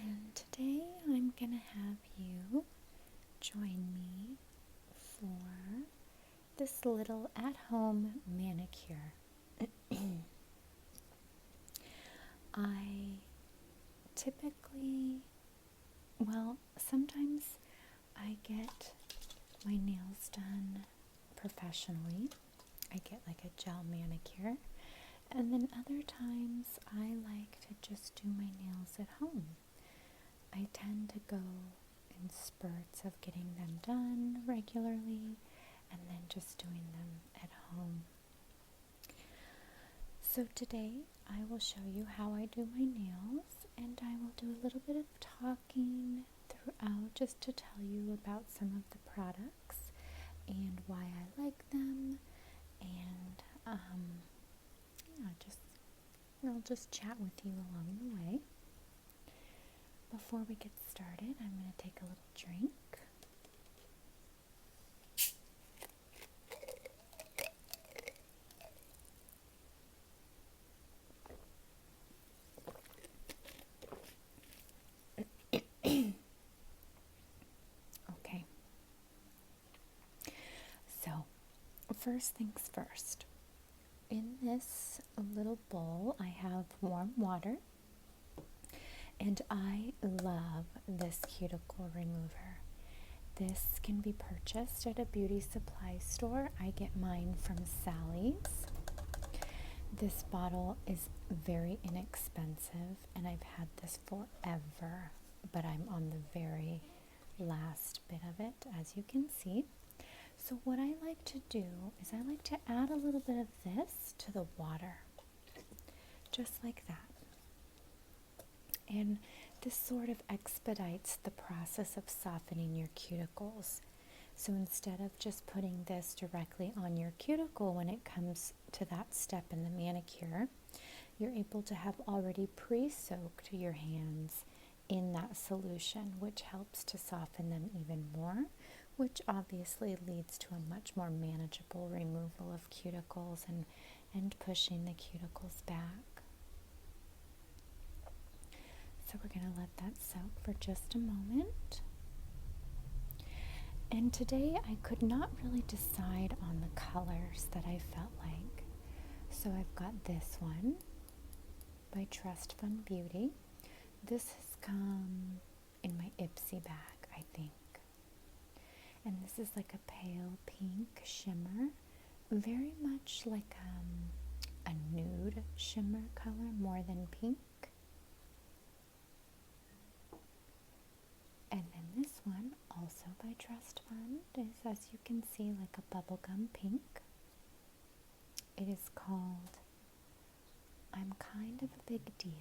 And today I'm gonna have you join me for this little at-home manicure. I typically, sometimes I get my nails done professionally. I get like a gel manicure, and then other times I like to just do my nails at home. I tend to go in spurts of getting them done regularly and then just doing them at home. So today I will show you how I do my nails, and I will do a little bit of talking throughout just to tell you about some of the products and why I like them, and I'll just chat with you along the way. Before we get started, I'm going to take a little drink. Okay. So, first things first. In this little bowl, I have warm water. And I love this cuticle remover. This can be purchased at a beauty supply store. I get mine from Sally's. This bottle is very inexpensive, and I've had this forever, but I'm on the very last bit of it, as you can see. So what I like to do is I like to add a little bit of this to the water, just like that. And this sort of expedites the process of softening your cuticles. So instead of just putting this directly on your cuticle when it comes to that step in the manicure, you're able to have already pre-soaked your hands in that solution, which helps to soften them even more, which obviously leads to a much more manageable removal of cuticles and pushing the cuticles back. So we're going to let that soak for just a moment. And today I could not really decide on the colors that I felt like. So I've got this one by Trust Fund Beauty. This has come in my Ipsy bag, I think. And this is like a pale pink shimmer, very much like a nude shimmer color more than pink. And then this one, also by Trust Fund, is, as you can see, like a bubblegum pink. It is called I'm Kind of a Big Deal.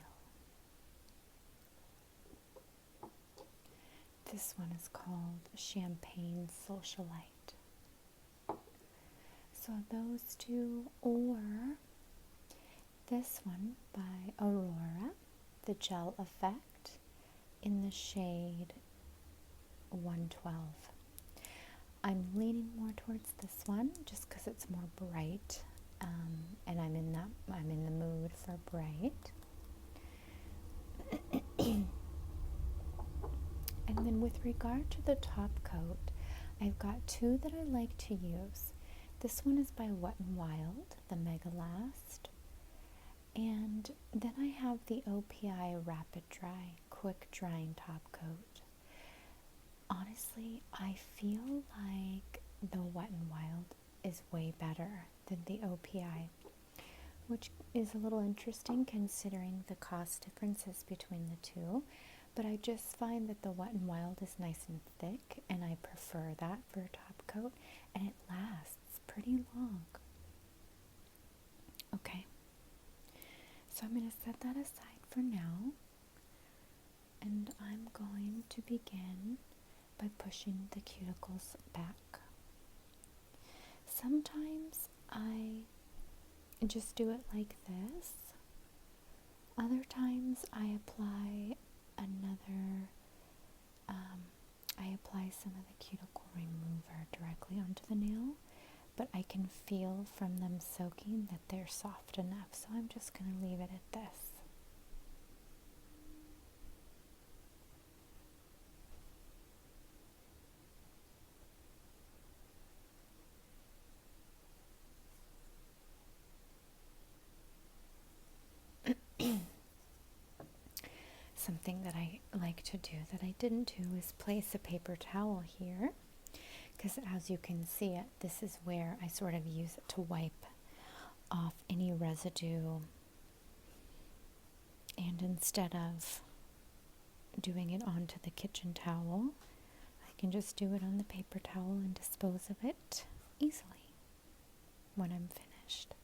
This one is called Champagne Socialite. So those two, or this one by Aurora, the Gel Effect, in the shade 112. I'm leaning more towards this one just because it's more bright, and I'm in the mood for bright. And then with regard to the top coat, I've got two that I like to use. This one is by Wet n Wild, the Mega Last, and then I have the OPI Rapid Dry Quick Drying Top Coat. Honestly, I feel like the Wet n Wild is way better than the OPI, which is a little interesting considering the cost differences between the two, but I just find that the Wet n Wild is nice and thick, and I prefer that for a top coat, and it lasts pretty long. Okay, so I'm going to set that aside for now, and I'm going to begin by pushing the cuticles back. Sometimes I just do it like this. Other times I apply some of the cuticle remover directly onto the nail, but I can feel from them soaking that they're soft enough, so I'm just going to leave it at this. something that I like to do that I didn't do is place a paper towel here, because as you can see it, this is where I sort of use it to wipe off any residue, and instead of doing it onto the kitchen towel, I can just do it on the paper towel and dispose of it easily when I'm finished.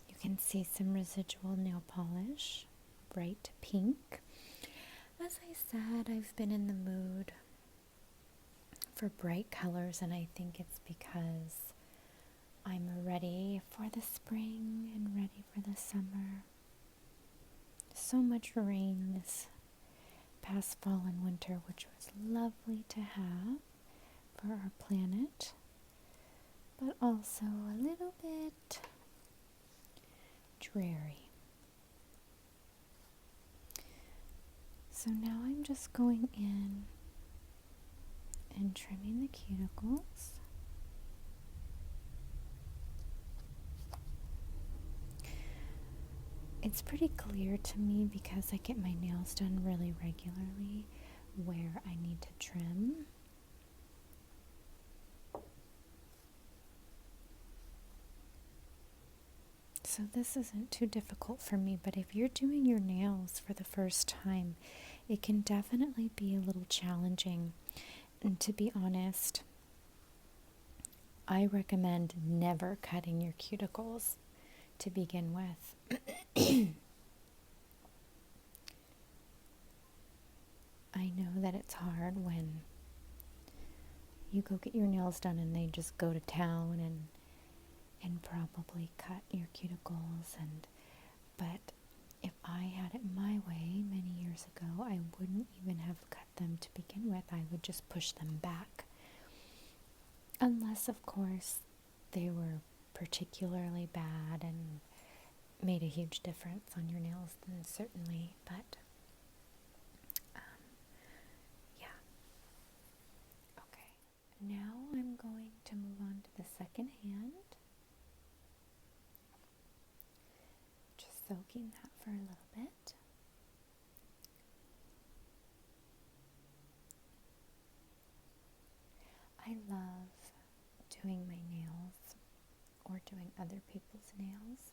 You can see some residual nail polish, bright pink. As I said, I've been in the mood for bright colors, and I think it's because I'm ready for the spring and ready for the summer. So much rain this past fall and winter, which was lovely to have for our planet, but also a little bit dreary. So now I'm just going in and trimming the cuticles. It's pretty clear to me, because I get my nails done really regularly, where I need to trim. So this isn't too difficult for me, but if you're doing your nails for the first time, it can definitely be a little challenging. And to be honest, I recommend never cutting your cuticles to begin with. I know that it's hard when you go get your nails done and they just go to town and probably cut your cuticles, but if I had it my way many years ago, I wouldn't even have cut them to begin with. I would just push them back. Unless, of course, they were particularly bad and made a huge difference on your nails, then certainly, but yeah. Okay, now I'm going to move on to the second hand. Just soaking that for a little bit. I love doing my nails or doing other people's nails.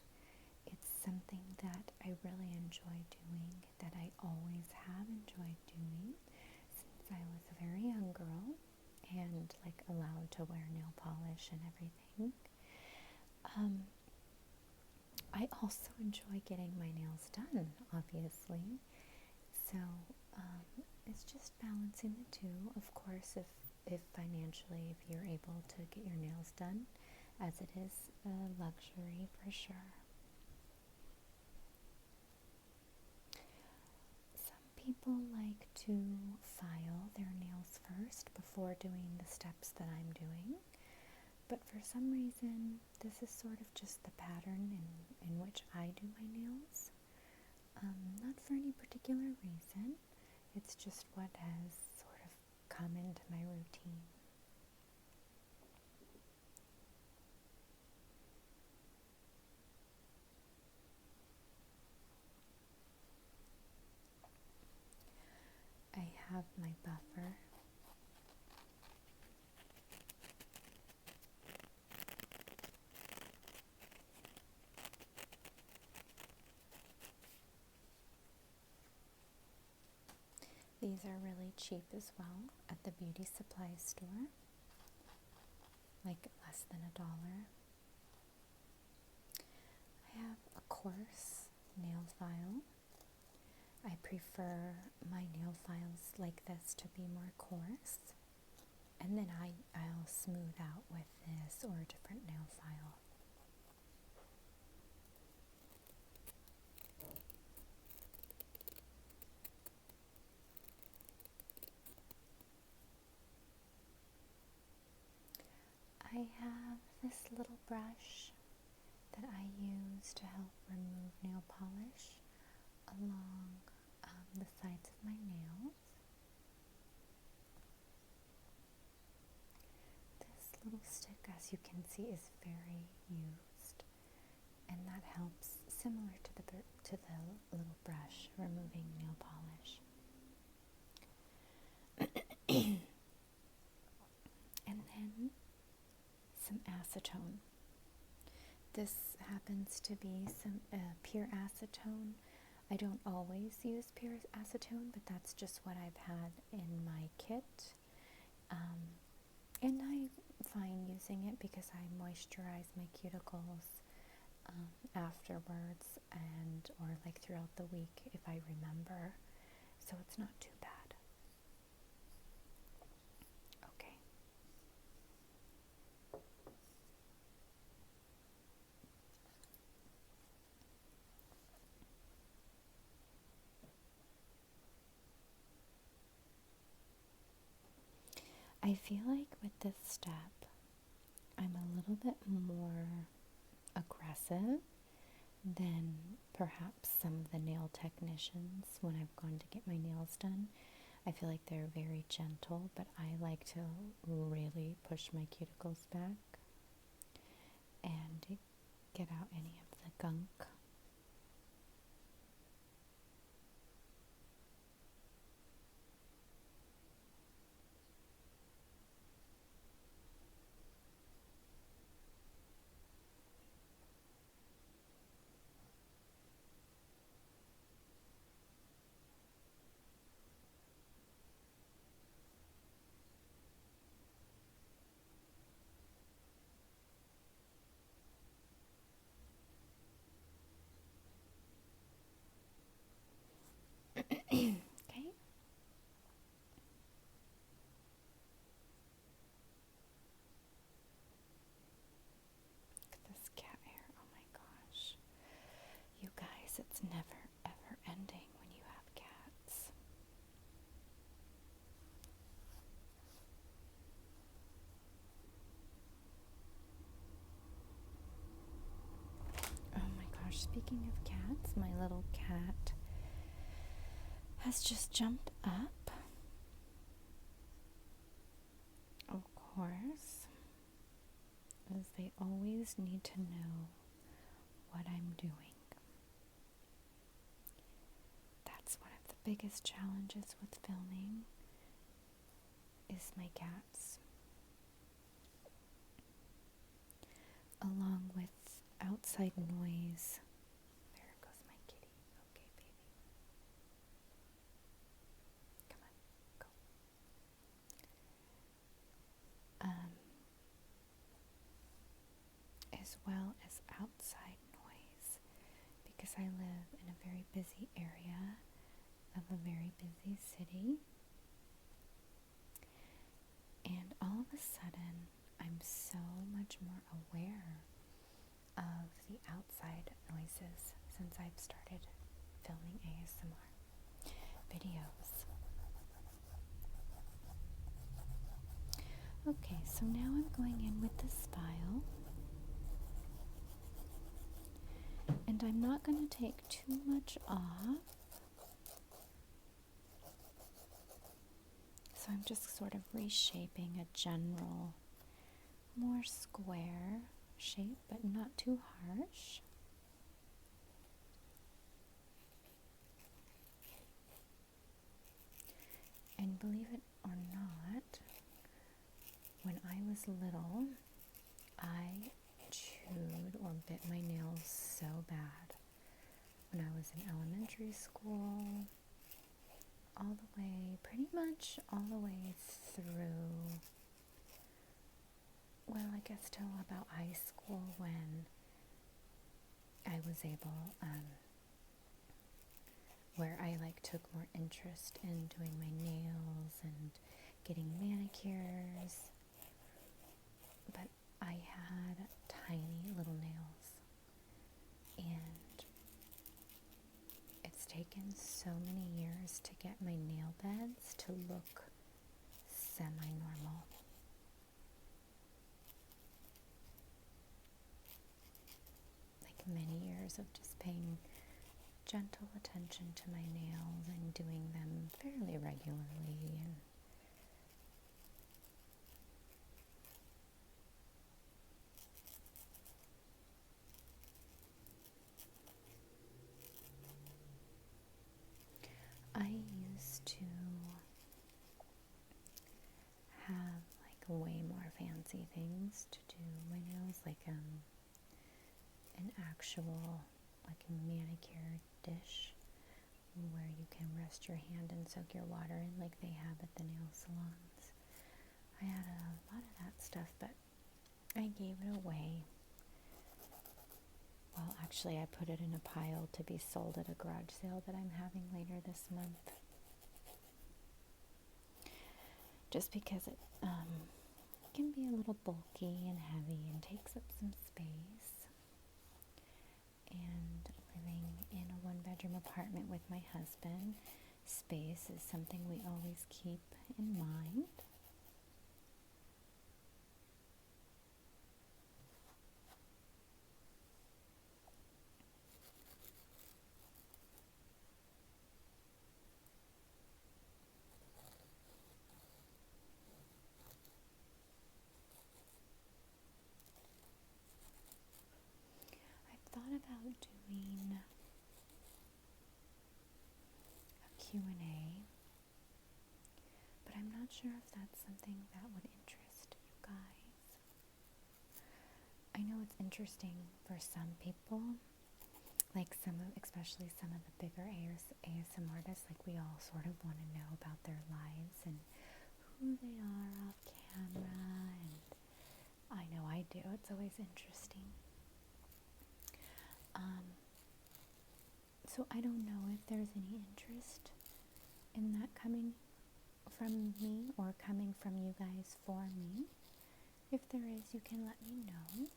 It's something that I really enjoy doing, that I always have enjoyed doing since I was a very young girl and allowed to wear nail polish and everything. I also enjoy getting my nails done, obviously. So it's just balancing the two. Of course, if financially, if you're able to get your nails done, as it is a luxury for sure. Some people like to file their nails first before doing the steps that I'm doing, but for some reason this is sort of just the pattern in which I do my nails. Not for any particular reason, it's just what has sort of come into my routine. I have my buffer. These are really cheap as well at the beauty supply store, like less than $1. I have a coarse nail file. I prefer my nail files like this to be more coarse, and then I'll smooth out with this or a different nail file. I have this little brush that I use to help remove nail polish along the sides of my nails. This little stick, as as you can see, is very used, and that helps, similar to the little brush removing nail polish. And then some acetone. This happens to be some pure acetone. I don't always use pure acetone, but that's just what I've had in my kit. And I find using it because I moisturize my cuticles afterwards or like throughout the week if I remember. So it's not too bad. Okay. I feel like with this step, I'm a little bit more aggressive than perhaps some of the nail technicians when I've gone to get my nails done. I feel like they're very gentle, but I like to really push my cuticles back and get out any of the gunk. Okay. Look at this cat hair. Oh my gosh. You guys, it's never ever ending when you have cats. Oh my gosh, speaking of cats, my little cat has just jumped up. Of course, as they always need to know what I'm doing. That's one of the biggest challenges with filming is my cats. Along with outside noise. There goes my kitty. Okay, baby. Come on, go. As well as outside noise, because I live in a very busy area of a very busy city, and all of a sudden I'm so much more aware of the outside noises since I've started filming ASMR videos. Okay, so now I'm going in with this file, and I'm not going to take too much off. So I'm just sort of reshaping a general, more square shape, but not too harsh. And believe it or not, when I was little, I chewed or bit my nails so bad. When I was in elementary school, all the way, pretty much all the way through, well, I guess till about high school, when I was able, where I took more interest in doing my nails and getting manicures. But I had tiny little nails, and it's taken so many years to get my nail beds to look semi-normal. Many years of just paying gentle attention to my nails and doing them fairly regularly. an actual like manicure dish where you can rest your hand and soak your water in like they have at the nail salons. I had a lot of that stuff, but I gave it away. Well, actually, I put it in a pile to be sold at a garage sale that I'm having later this month. Just because it can be a little bulky and heavy and takes up some space. And living in a one-bedroom apartment with my husband, space is something we always keep in mind. I've thought about doing a Q&A, but I'm not sure if that's something that would interest you guys. I know it's interesting for some people, like especially some of the bigger ASM artists, like we all sort of want to know about their lives and who they are off camera, and I know I do. It's always interesting. So I don't know if there's any interest in that coming from me or coming from you guys for me. If there is, you can let me know.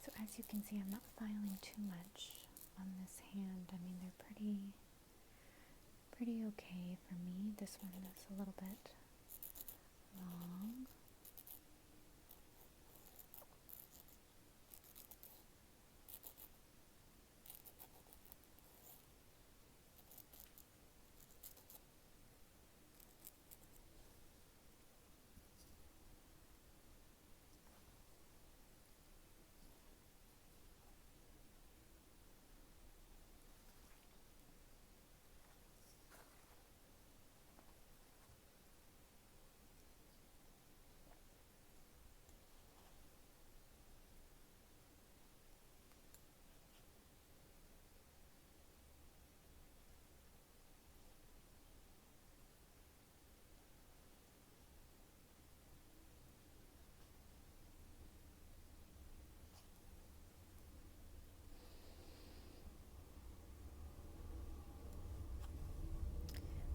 So as you can see, I'm not filing too much on this hand. I mean, they're pretty okay for me. This one is a little bit long.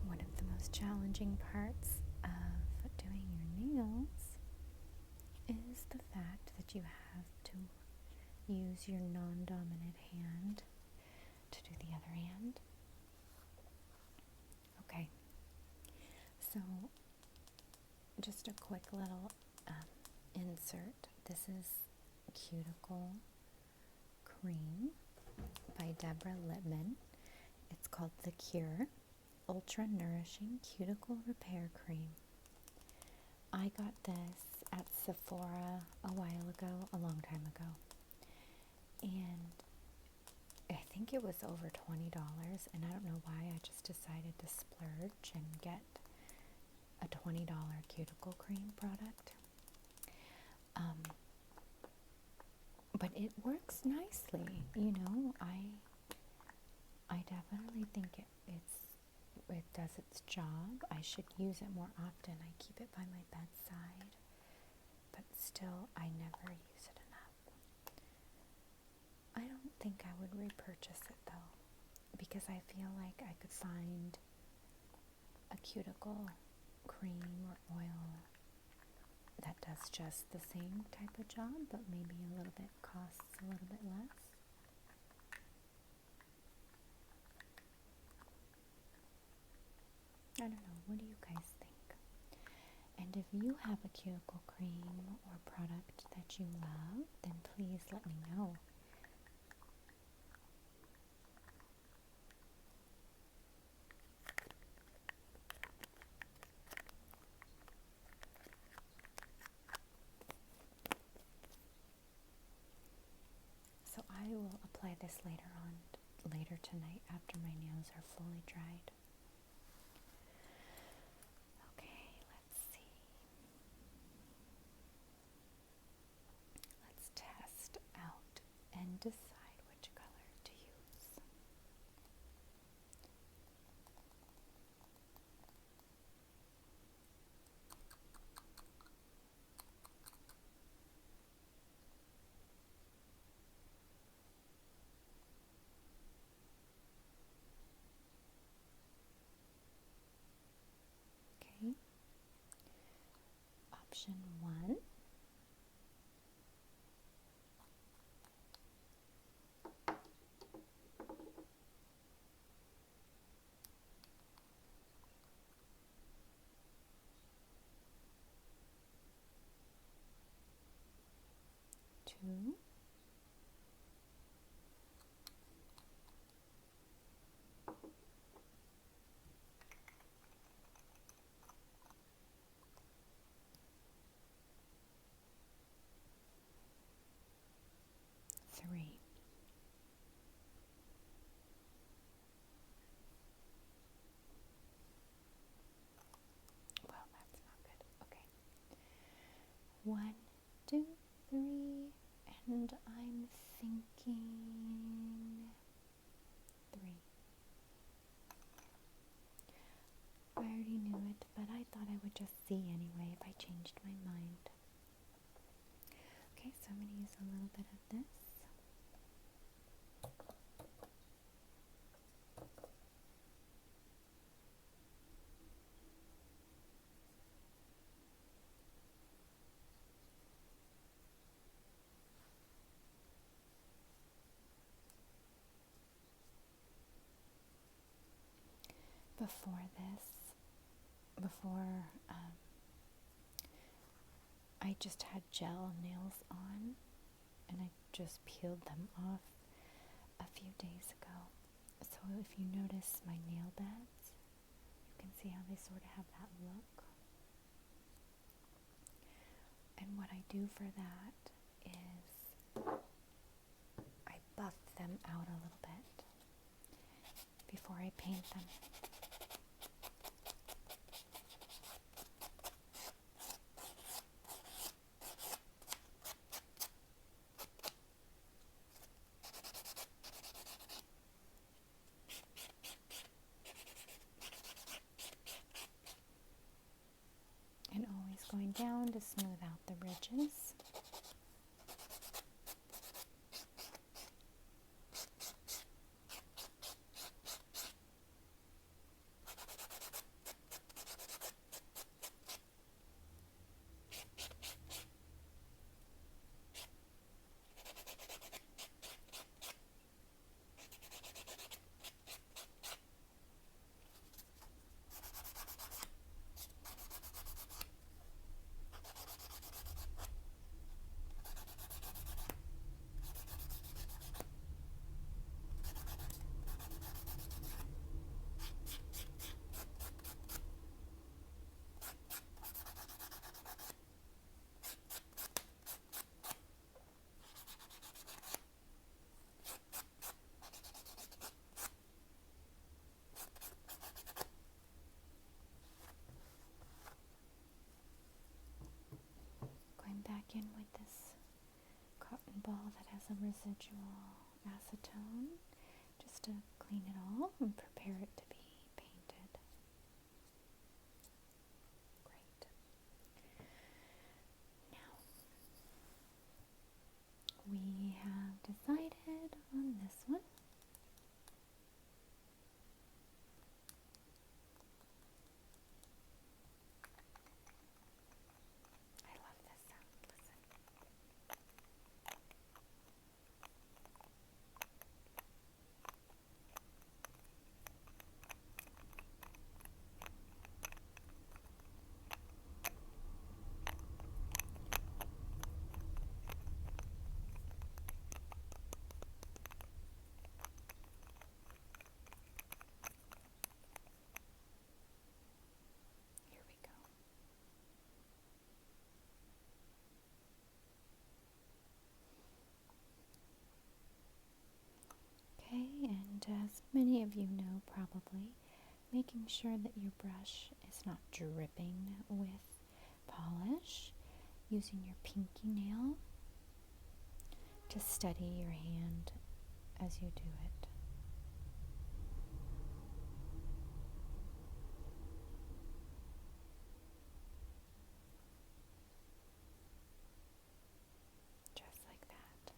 One of the most challenging parts of doing your nails is the fact that you have to use your non-dominant hand to do the other hand. Okay, so just a quick little insert. This is Cuticle Cream by Deborah Lippman. It's called The Cure Ultra Nourishing Cuticle Repair Cream. I got this at Sephora a while ago, a long time ago, and I think it was over $20, and I don't know why I just decided to splurge and get a $20 cuticle cream product. But it works nicely, you know. I definitely think it does its job. I should use it more often. I keep it by my bedside, but still I never use it enough. I don't think I would repurchase it though, because I feel like I could find a cuticle cream or oil that does just the same type of job, but maybe a little bit costs a little bit less. I don't know, what do you guys think? And if you have a cuticle cream or product that you love, then please let me know. So I will apply this later tonight after my nails are fully dried. Okay, let's see. option 1. Two, 3. Well, that's not good. Okay. 1, 2, 3, and I'm thinking 3. I already knew it, but I thought I would just see anyway if I changed my mind. Okay, so I'm going to use a little bit of this. Before I just had gel nails on, and I just peeled them off a few days ago. So if you notice my nail beds, you can see how they sort of have that look. And what I do for that is I buff them out a little bit before I paint them. And always going down to smooth out the ridges. Back in with this cotton ball that has a residual acetone, just to clean it all and prepare it to be painted. Great. Now, we have decided on this one. I love this sound. Listen. Here we go. Okay, and as many of you know probably, making sure that your brush is not dripping with polish, using your pinky nail to steady your hand as you do it. Just like that.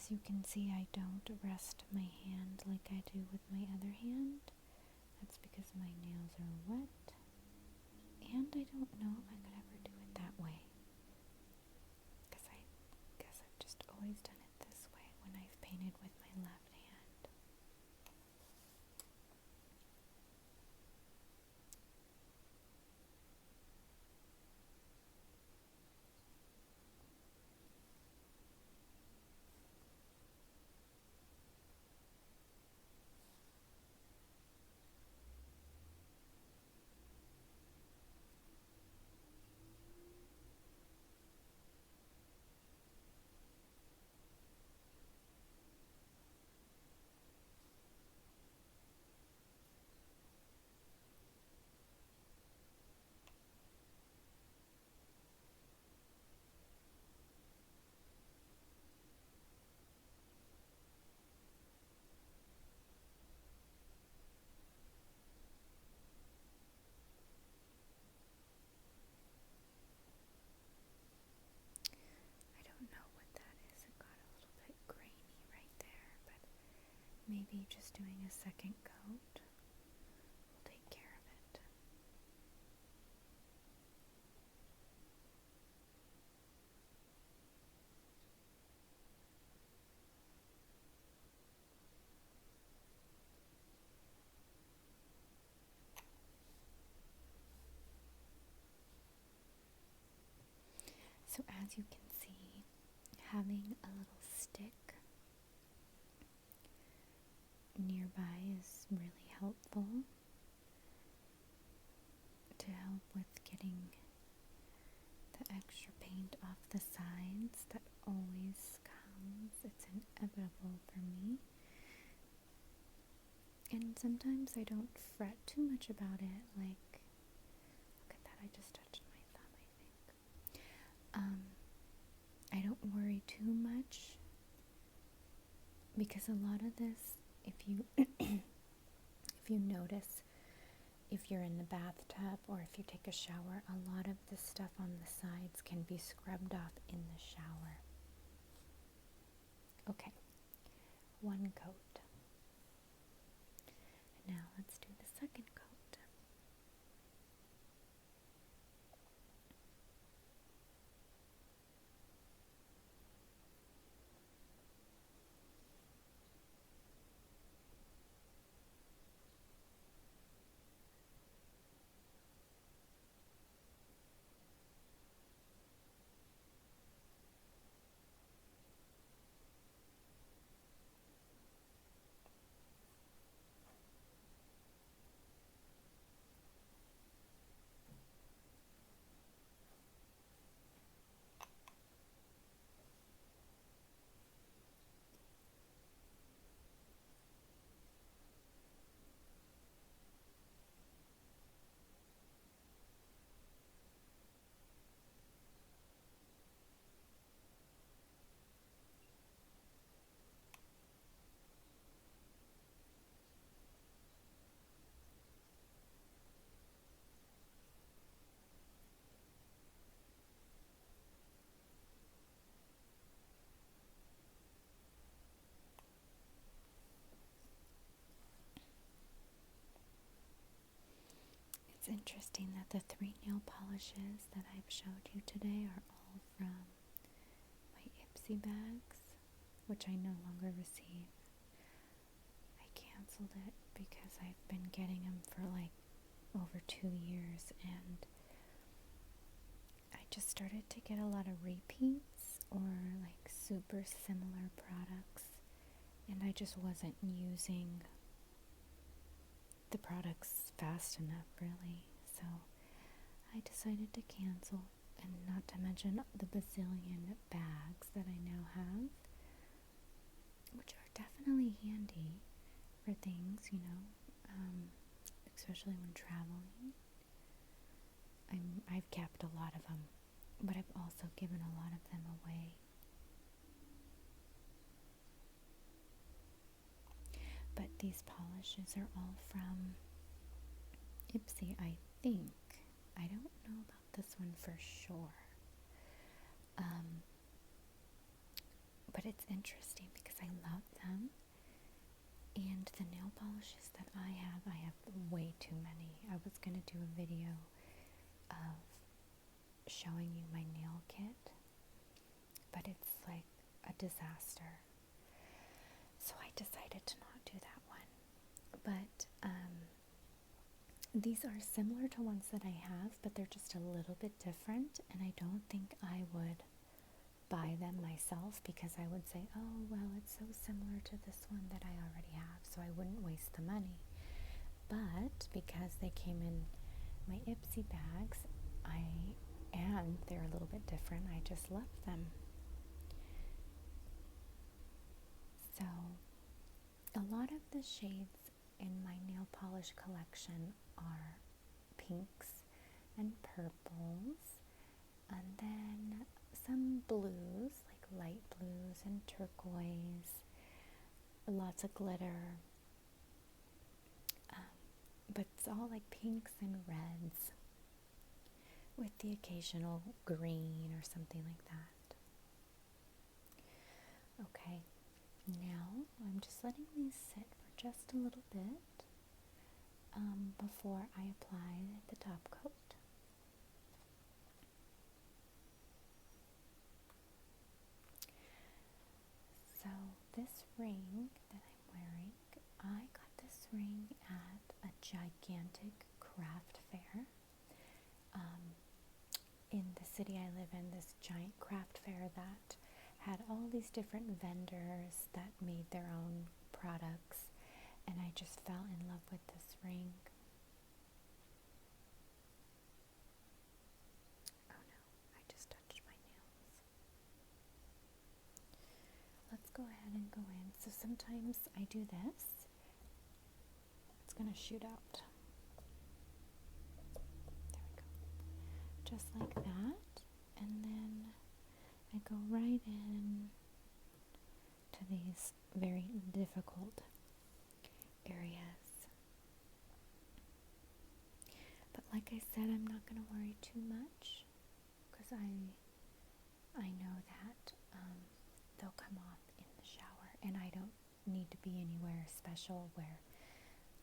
as you can see, I don't rest my hand like I do with my other hand. That's because my nails are wet, and I don't know if I could ever do it that way, because I guess I've just always done it this way when I've painted with my left hand. I don't know what that is. It got a little bit grainy right there, but maybe just doing a second coat will take care of it. So as you can see, having a little stick nearby is really helpful to help with getting the extra paint off the sides. That always comes. It's inevitable for me. And sometimes I don't fret too much about it. Like, look at that, I just touched my thumb, I think. I don't worry too much, because a lot of this, if you if you notice, if you're in the bathtub or if you take a shower, a lot of the stuff on the sides can be scrubbed off in the shower. Okay, one coat. And now let's do the second coat. It's interesting that the 3 nail polishes that I've showed you today are all from my Ipsy bags, which I no longer receive. I canceled it because I've been getting them for like over 2 years, and I just started to get a lot of repeats or like super similar products, and I just wasn't using the products fast enough, really. So I decided to cancel, and not to mention the bazillion bags that I now have, which are definitely handy for things, especially when traveling. I've kept a lot of them, but I've also given a lot of them away. But these polishes are all from Ipsy, I think. I don't know about this one for sure. But it's interesting because I love them. And the nail polishes that I have way too many. I was going to do a video of showing you my nail kit, but it's like a disaster. So I decided to not do that one. But these are similar to ones that I have, but they're just a little bit different, and I don't think I would buy them myself because I would say, oh, well, it's so similar to this one that I already have, so I wouldn't waste the money. But because they came in my Ipsy bags, and they're a little bit different, I just love them. So a lot of the shades in my nail polish collection are pinks and purples, and then some blues, like light blues and turquoise, lots of glitter, but it's all like pinks and reds with the occasional green or something like that. Okay, now I'm just letting these sit for just a little bit before I apply the top coat. So this ring that I'm wearing, I got this ring at a gigantic craft fair. In the city I live in, this giant craft fair that had all these different vendors that made their own products, and I just fell in love with this ring. Oh no, I just touched my nails. Let's go ahead and go in. So sometimes I do this. It's gonna shoot out. There we go. Just like that. And then I go right in to these very difficult areas. But like I said, I'm not going to worry too much because I know that they'll come off in the shower, and I don't need to be anywhere special where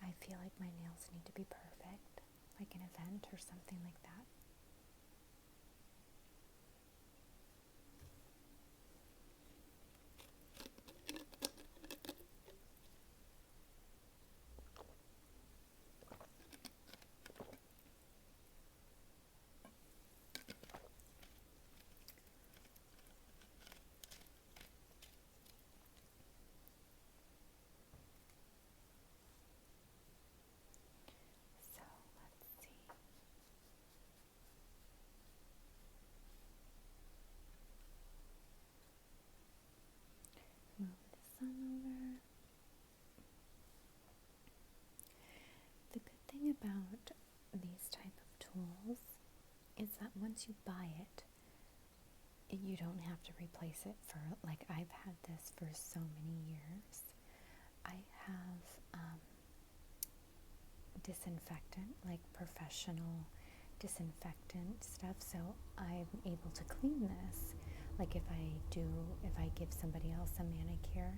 I feel like my nails need to be perfect, like an event or something like that. So let's see. Move the sun over. The good thing about these type of tools is that once you buy it, you don't have to replace it for, like, I've had this for so many years. I have disinfectant, like professional disinfectant stuff, so I'm able to clean this. Like if I give somebody else a manicure,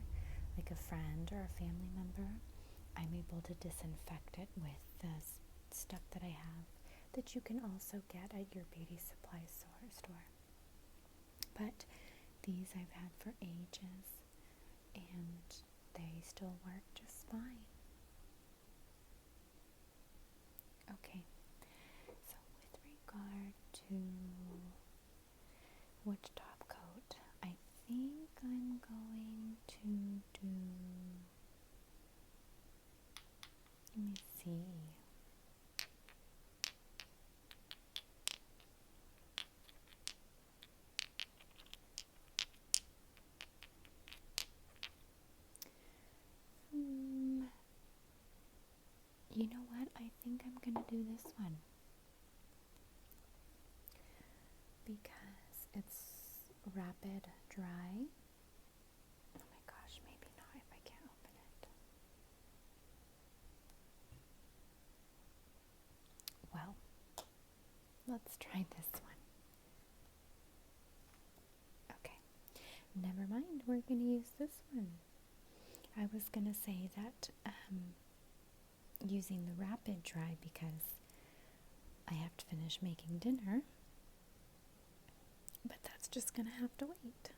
like a friend or a family member, I'm able to disinfect it with the stuff that I have that you can also get at your beauty supply store. But these I've had for ages, and they still work just fine. Okay, so with regard to which top coat, I think I'm going to do, let me see. You know what? I think I'm going to do this one because it's rapid dry. Oh my gosh, maybe not if I can't open it. Well, let's try this one. Okay, never mind. and we're going to use this one. I was going to say that using the rapid dry because I have to finish making dinner, but that's just going to have to wait.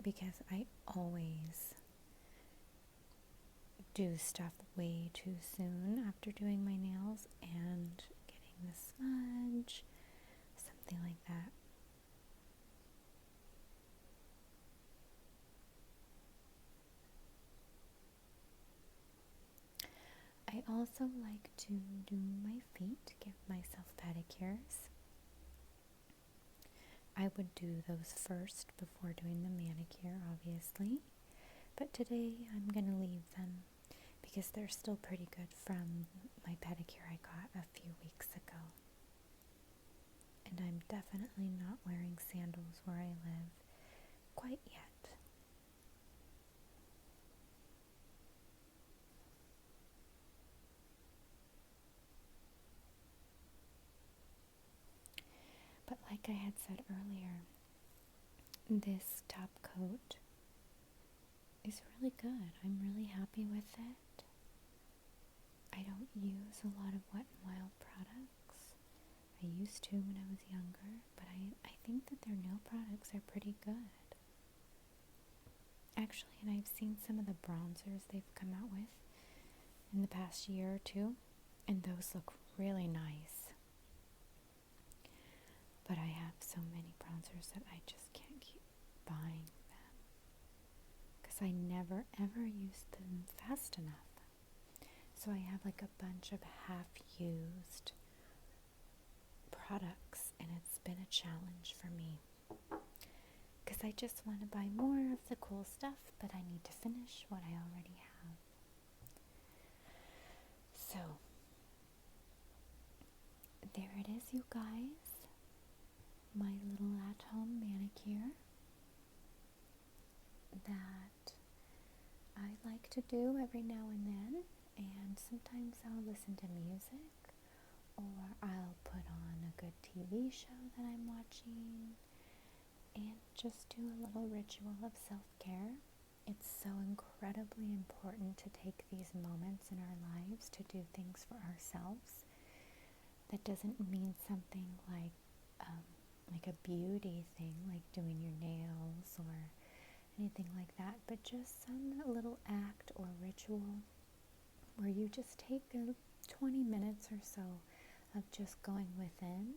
Because I always do stuff way too soon after doing my nails and getting the smudge, something like that. I also like to do my feet, give myself pedicures. I would do those first before doing the manicure, obviously, but today I'm going to leave them because they're still pretty good from my pedicure I got a few weeks ago. And I'm definitely not wearing sandals where I live quite yet. But like I had said earlier, this top coat is really good. I'm really happy with it. I don't use a lot of Wet n Wild products. I used to when I was younger, but I think that their nail products are pretty good. Actually, and I've seen some of the bronzers they've come out with in the past year or two, and those look really nice. But I have so many bronzers that I just can't keep buying them because I never ever use them fast enough. So I have like a bunch of half-used products, and it's been a challenge for me because I just want to buy more of the cool stuff, but I need to finish what I already have. So there it is, you guys. My little at-home manicure that I like to do every now and then, and sometimes I'll listen to music or I'll put on a good TV show that I'm watching and just do a little ritual of self-care. It's so incredibly important to take these moments in our lives to do things for ourselves. That doesn't mean something like a beauty thing, like doing your nails or anything like that, but just some little act or ritual where you just take 20 minutes or so of just going within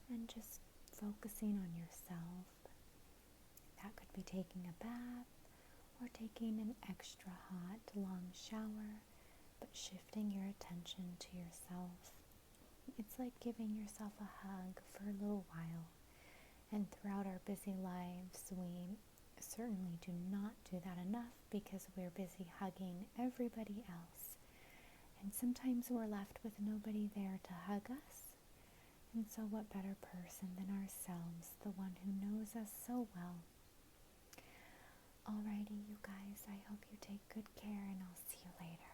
and just focusing on yourself. That could be taking a bath or taking an extra hot, long shower, but shifting your attention to yourself. It's like giving yourself a hug for a little while. And throughout our busy lives, we certainly do not do that enough because we're busy hugging everybody else. And sometimes we're left with nobody there to hug us. And so what better person than ourselves, the one who knows us so well. Alrighty, you guys, I hope you take good care, and I'll see you later.